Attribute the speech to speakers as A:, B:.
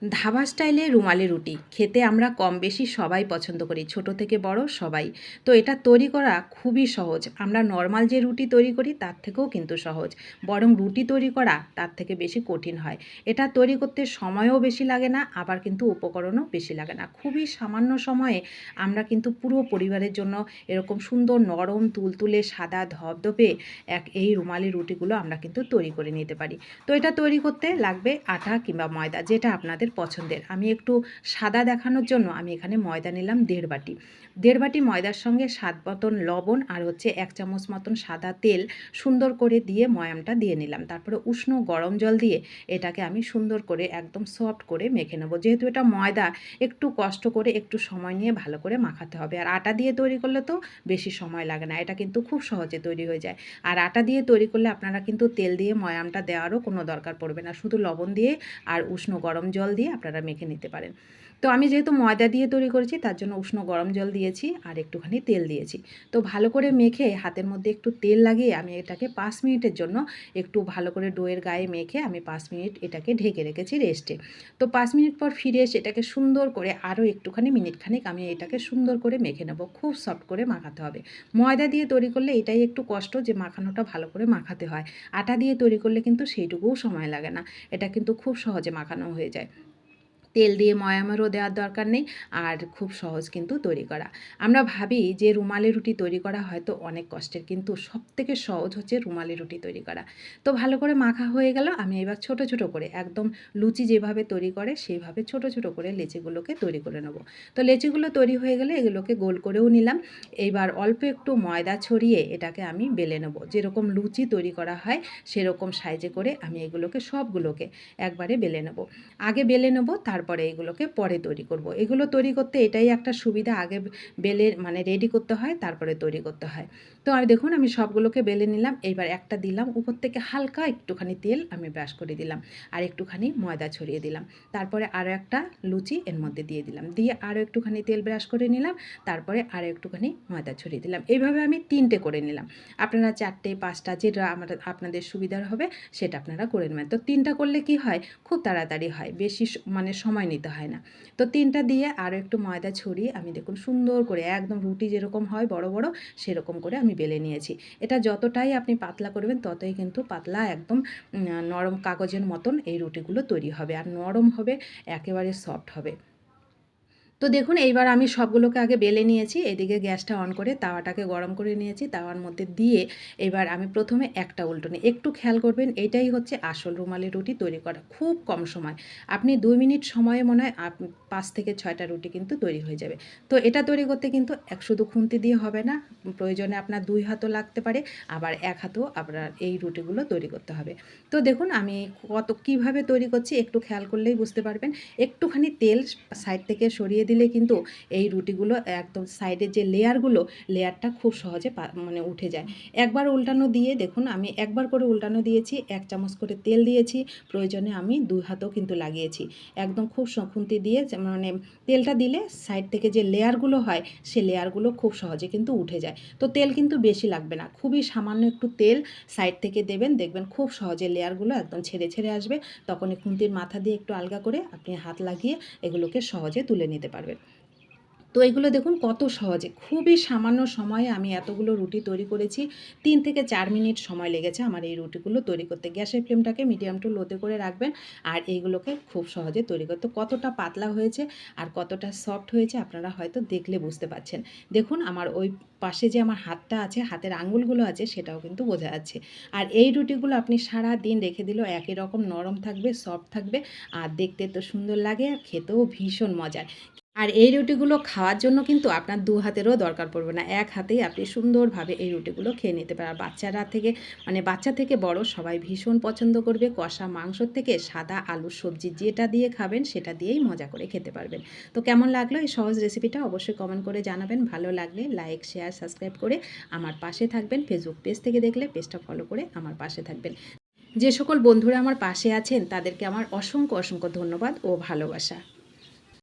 A: ধাবা স্টাইলে রুমালি রুটি খেতে আমরা কম বেশি সবাই পছন্দ করি, ছোট থেকে বড় সবাই। তো এটা তৈরি করা খুবই সহজ। আমরা নর্মাল যে রুটি তৈরি করি তার থেকেও কিন্তু সহজ, বরং রুটি তৈরি করা তার থেকে বেশি কঠিন হয়। এটা তৈরি করতে সময়ও বেশি লাগে না, আবার কিন্তু উপকরণও বেশি লাগে না। খুবই সামান্য সময়ে আমরা কিন্তু পুরো পরিবারের জন্য এরকম সুন্দর নরম তুলতুলে সাদা ধবধবে এই রুমালি রুটিগুলো আমরা কিন্তু তৈরি করে নিতে পারি। তো এটা তৈরি করতে লাগবে আটা কিংবা ময়দা, যেটা আপনাদের পছন্দের। আমি একটু সাদা দেখানোর জন্য আমি এখানে ময়দা নিলাম 1.5 বাটি। 1.5 বাটি ময়দার সঙ্গে স্বাদ মতন লবণ আর 1 চামচ মতন সাদা তেল সুন্দর করে দিয়ে ময়ামটা দিয়ে নিলাম। তারপরে উষ্ণ গরম জল দিয়ে এটাকে আমি সুন্দর করে একদম সফট করে মেখে নেব। যেহেতু এটা ময়দা, একটু কষ্ট করে একটু সময় নিয়ে ভালো করে মাখাতে হবে। আর আটা দিয়ে তৈরি করলে তো বেশি সময় লাগে না, এটা কিন্তু খুব সহজে তৈরি হয়ে যায়। আর আটা দিয়ে তৈরি করলে আপনারা কিন্তু তেল দিয়ে ময়ামটা দেওয়ারও কোনো দরকার পড়বে না, শুধু লবণ দিয়ে আর উষ্ণ গরম জল দিয়ে আপনারা মেখে নিতে পারেন। তো আমি যেহেতু ময়দা দিয়ে তৈরি করেছি তার জন্য উষ্ণ গরম জল দিয়েছি আর একটুখানি তেল দিয়েছি। তো ভালো করে মেখে হাতের মধ্যে একটু তেল লাগিয়ে আমি এটাকে 5 মিনিটের জন্য একটু ভালো করে ডোয়ের গায়ে মেখে আমি 5 মিনিট এটাকে ঢেকে রেখেছি রেস্টে। তো 5 মিনিট পর ফিরে এসে এটাকে সুন্দর করে আরও একটুখানি মিনিটখানিক আমি এটাকে সুন্দর করে মেখে নেব। খুব সফট করে মাখাতে হবে। ময়দা দিয়ে তৈরি করলে এটাই একটু কষ্ট যে মাখানোটা ভালো করে মাখাতে হয়। আটা দিয়ে তৈরি করলে কিন্তু সেইটুকুও সময় লাগে না, এটা কিন্তু খুব সহজে মাখানো হয়ে যায়। তেল দিয়ে ময়ামেরও দেওয়ার দরকার নেই, আর খুব সহজ কিন্তু তৈরি করা। আমরা ভাবি যে রুমালি রুটি তৈরি করা হয়তো অনেক কষ্টের, কিন্তু সবথেকে সহজ হচ্ছে রুমালি রুটি তৈরি করা। তো ভালো করে মাখা হয়ে গেল। আমি এবার ছোট ছোট করে একদম লুচি যেভাবে তৈরি করে সেইভাবে ছোট ছোট করে লেচিগুলোকে তৈরি করে নেব। তো লেচিগুলো তৈরি হয়ে গেলে এগুলোকে গোল করেও নিলাম। এইবার অল্প একটু ময়দা ছড়িয়ে এটাকে আমি বেলে নেব। যেরকম লুচি তৈরি করা হয় সেরকম সাইজে করে আমি এগুলোকে সবগুলোকে একবারে বেলে নেব। আগে বেলে নেব, তারপরে এগুলোকে পরে তৈরি করব। এগুলো তৈরি করতে এটাই একটা সুবিধা, আগে বেলে মানে রেডি করতে হয় তারপরে তৈরি করতে হয়। তো আমি দেখুন আমি সবগুলোকে বেলে নিলাম। এইবার একটা দিলাম উপর থেকে হালকা একটুখানি তেল আমি ব্রাশ করে দিলাম, আর একটুখানি ময়দা ছড়িয়ে দিলাম। তারপরে আরও একটা লুচি এর মধ্যে দিয়ে দিলাম, দিয়ে আরও একটুখানি তেল ব্রাশ করে নিলাম। তারপরে আরও একটুখানি ময়দা ছড়িয়ে দিলাম। এইভাবে আমি 3টে করে নিলাম। আপনারা 4টে 5টা যেটা আপনাদের সুবিধার হবে সেটা আপনারা করে নেবেন। তো 3টা করলে কি হয়, খুব তাড়াতাড়ি হয়, বেশি মানে সময় নিতে হয় না। তো 3টা দিয়ে আরও একটু ময়দা ছড়িয়ে আমি দেখুন সুন্দর করে একদম রুটি যেরকম হয় বড় বড় সেরকম করে আমি বেলে নিয়েছি। এটা যতটাই আপনি পাতলা করবেন ততই কিন্তু পাতলা একদম নরম কাগজের মতন এই রুটিগুলো তৈরি হবে, আর নরম হবে, একেবারে সফট হবে। তো দেখুন এইবার আমি সবগুলোকে আগে বেলে নিয়েছি। এদিকে গ্যাসটা অন করে তাওয়াটাকে গরম করে নিয়েছি। তাওয়ার মধ্যে দিয়ে এবার আমি প্রথমে একটা উল্টনি। একটু খেয়াল করবেন, এটাই হচ্ছে আসল রুমালি রুটি তৈরি করা খুব কম সময়। আপনি 2 মিনিট সময়ে মনে হয় 5 থেকে 6টা রুটি কিন্তু তৈরি হয়ে যাবে। তো এটা তৈরি করতে কিন্তু শুধু খুন্তি দিয়ে হবে না, প্রয়োজনে আপনার 2 হাতও লাগতে পারে, আবার 1 হাতেও আপনার এই রুটিগুলো তৈরি করতে হবে। তো দেখুন আমি কীভাবে তৈরি করছি একটু খেয়াল করলেই বুঝতে পারবেন। একটুখানি তেল সাইড থেকে সরিয়ে দিলে কিন্তু এই রুটিগুলো একদম সাইডের যে লেয়ারটা খুব সহজে মানে উঠে যায়। একবার উল্টানো দিয়ে দেখুন আমি একবার করে উল্টানো দিয়েছি, 1 চামচ করে তেল দিয়েছি, প্রয়োজনে আমি 2 হাতও কিন্তু লাগিয়েছি। একদম খুব খুন্তি দিয়ে মানে তেলটা দিলে সাইড থেকে যে লেয়ারগুলো হয় সে লেয়ারগুলো খুব সহজে কিন্তু উঠে যায়। তো তেল কিন্তু বেশি লাগবে না, খুবই সামান্য একটু তেল সাইড থেকে দেবেন, দেখবেন খুব সহজে লেয়ারগুলো একদম ছেড়ে ছেড়ে আসবে। তখন এই খুন্তির মাথা দিয়ে একটু আলগা করে আপনি হাত লাগিয়ে এগুলোকে সহজে তুলে নিতে পারবেন। তো এগুলো দেখুন কত সহজে, খুবই সামান্য সময়ে আমি এতগুলো রুটি তৈরি করেছি। 3 থেকে 4 মিনিট সময় লেগেছে আমার এই রুটিগুলো তৈরি করতে। গ্যাসের ফ্লেমটাকে মিডিয়াম টু লোতে করে রাখবেন, আর এইগুলোকে খুব সহজে তৈরি করতে। কতটা পাতলা হয়েছে আর কতটা সফট হয়েছে আপনারা হয়তো দেখলে বুঝতে পারছেন। দেখুন আমার ওই পাশে যে আমার হাতটা আছে, হাতের আঙুলগুলো আছে, সেটাও কিন্তু বোঝা যাচ্ছে। আর এই রুটিগুলো আপনি সারা দিন রেখে দিলেও একই রকম নরম থাকবে, সফট থাকবে, আর দেখতে তো সুন্দর লাগে আর খেতেও ভীষণ মজার। আর এই রুটিগুলো খাওয়ার জন্য কিন্তু আপনার 2 হাতেরও দরকার পড়বে না, 1 হাতেই আপনি সুন্দরভাবে এই রুটিগুলো খেয়ে নিতে পারেন। বাচ্চারা থেকে মানে বাচ্চা থেকে বড় সবাই ভীষণ পছন্দ করবে। কষা মাংসর থেকে সাদা আলুর সবজি যেটা দিয়ে খাবেন সেটা দিয়েই মজা করে খেতে পারবেন। তো কেমন লাগলো এই সহজ রেসিপিটা অবশ্যই কমেন্ট করে জানাবেন। ভালো লাগলে লাইক, শেয়ার, সাবস্ক্রাইব করে আমার পাশে থাকবেন। ফেসবুক পেজ থেকে দেখলে পেজটা ফলো করে আমার পাশে থাকবেন। যে সকল বন্ধুরা আমার পাশে আছেন তাদেরকে আমার অসংখ্য অসংখ্য ধন্যবাদ ও ভালোবাসা।